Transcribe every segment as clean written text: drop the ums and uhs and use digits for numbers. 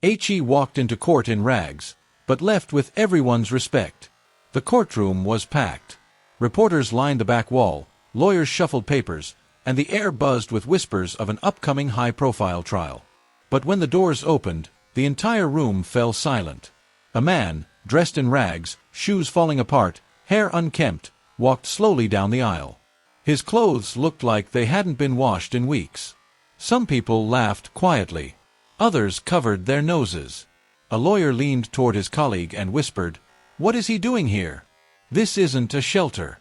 He walked into court in rags, but left with everyone's respect. The courtroom was packed. Reporters lined the back wall, lawyers shuffled papers, and the air buzzed with whispers of an upcoming high-profile trial. But when the doors opened, the entire room fell silent. A man, dressed in rags, shoes falling apart, hair unkempt, walked slowly down the aisle. His clothes looked like they hadn't been washed in weeks. Some people laughed quietly. Others covered their noses. A lawyer leaned toward his colleague and whispered, "What is he doing here? This isn't a shelter."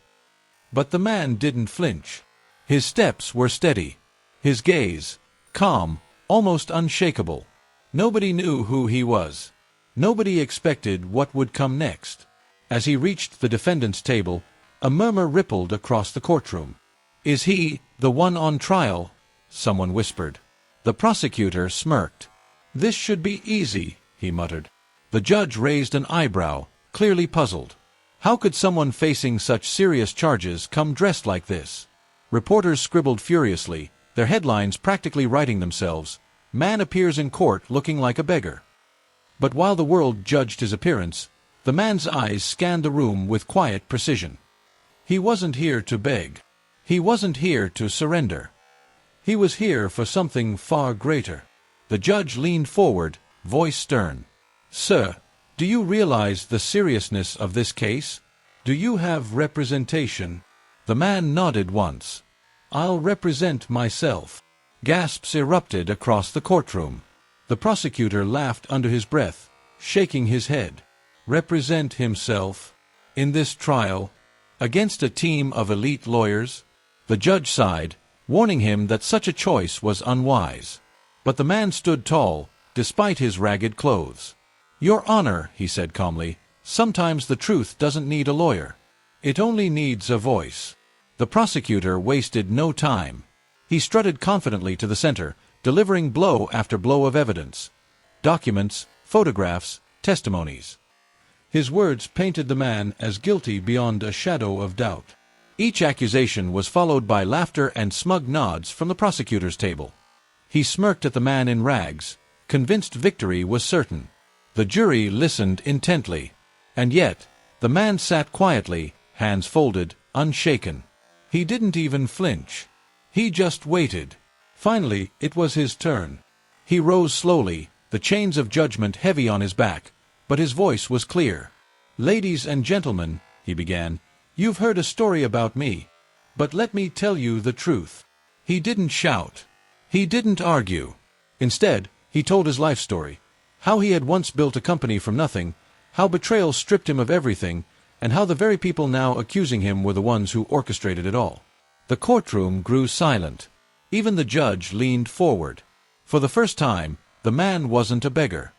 But the man didn't flinch. His steps were steady. His gaze, calm, almost unshakable. Nobody knew who he was. Nobody expected what would come next. As he reached the defendant's table, a murmur rippled across the courtroom. "Is he the one on trial?" someone whispered. The prosecutor smirked. "This should be easy," he muttered. The judge raised an eyebrow, clearly puzzled. How could someone facing such serious charges come dressed like this? Reporters scribbled furiously, their headlines practically writing themselves. "Man appears in court looking like a beggar." But while the world judged his appearance, the man's eyes scanned the room with quiet precision. He wasn't here to beg. He wasn't here to surrender. He was here for something far greater. The judge leaned forward, voice stern. "Sir, do you realize the seriousness of this case? Do you have representation?" The man nodded once. "I'll represent myself." Gasps erupted across the courtroom. The prosecutor laughed under his breath, shaking his head. Represent himself? In this trial? Against a team of elite lawyers? The judge sighed, warning him that such a choice was unwise. But the man stood tall, despite his ragged clothes. "Your Honor," he said calmly, "sometimes the truth doesn't need a lawyer. It only needs a voice." The prosecutor wasted no time. He strutted confidently to the center, delivering blow after blow of evidence. Documents, photographs, testimonies. His words painted the man as guilty beyond a shadow of doubt. Each accusation was followed by laughter and smug nods from the prosecutor's table. He smirked at the man in rags, convinced victory was certain. The jury listened intently. And yet, the man sat quietly, hands folded, unshaken. He didn't even flinch. He just waited. Finally, it was his turn. He rose slowly, the chains of judgment heavy on his back, but his voice was clear. "Ladies and gentlemen," he began, "you've heard a story about me. But let me tell you the truth." He didn't shout. He didn't argue. Instead, he told his life story. How he had once built a company from nothing, how betrayal stripped him of everything, and how the very people now accusing him were the ones who orchestrated it all. The courtroom grew silent. Even the judge leaned forward. For the first time, the man wasn't a beggar.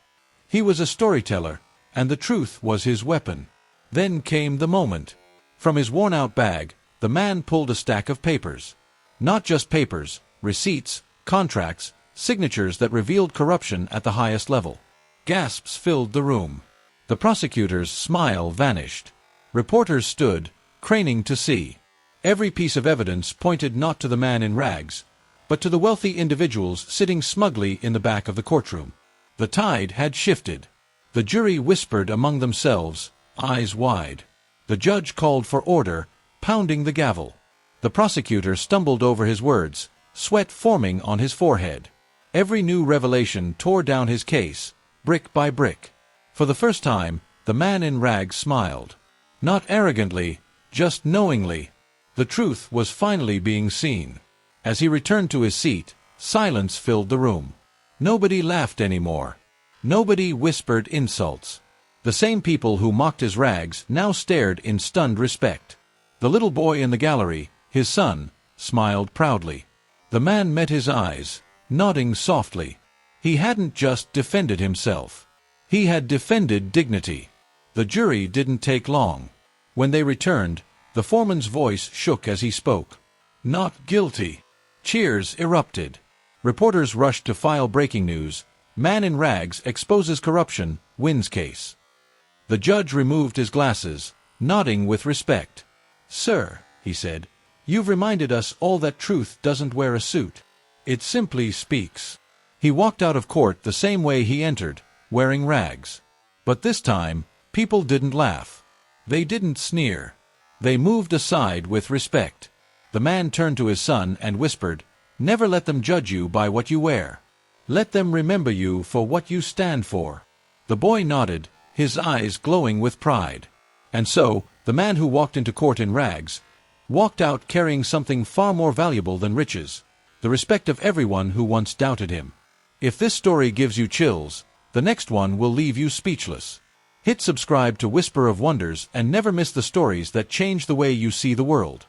He was a storyteller, and the truth was his weapon. Then came the moment. From his worn-out bag, the man pulled a stack of papers. Not just papers, receipts, contracts, signatures that revealed corruption at the highest level. Gasps filled the room. The prosecutor's smile vanished. Reporters stood, craning to see. Every piece of evidence pointed not to the man in rags, but to the wealthy individuals sitting smugly in the back of the courtroom. The tide had shifted. The jury whispered among themselves, eyes wide. The judge called for order, pounding the gavel. The prosecutor stumbled over his words, sweat forming on his forehead. Every new revelation tore down his case, brick by brick. For the first time, the man in rags smiled. Not arrogantly, just knowingly. The truth was finally being seen. As he returned to his seat, silence filled the room. Nobody laughed anymore. Nobody whispered insults. The same people who mocked his rags now stared in stunned respect. The little boy in the gallery, his son, smiled proudly. The man met his eyes, nodding softly. He hadn't just defended himself. He had defended dignity. The jury didn't take long. When they returned, the foreman's voice shook as he spoke. "Not guilty." Cheers erupted. Reporters rushed to file breaking news. Man in rags exposes corruption, wins case. The judge removed his glasses, nodding with respect. "Sir," he said, "you've reminded us all that truth doesn't wear a suit. It simply speaks." He walked out of court the same way he entered, wearing rags. But this time, people didn't laugh. They didn't sneer. They moved aside with respect. The man turned to his son and whispered, "Never let them judge you by what you wear. Let them remember you for what you stand for." The boy nodded, his eyes glowing with pride. And so, the man who walked into court in rags, walked out carrying something far more valuable than riches, the respect of everyone who once doubted him. If this story gives you chills, the next one will leave you speechless. Hit subscribe to Whisper of Wonders and never miss the stories that change the way you see the world.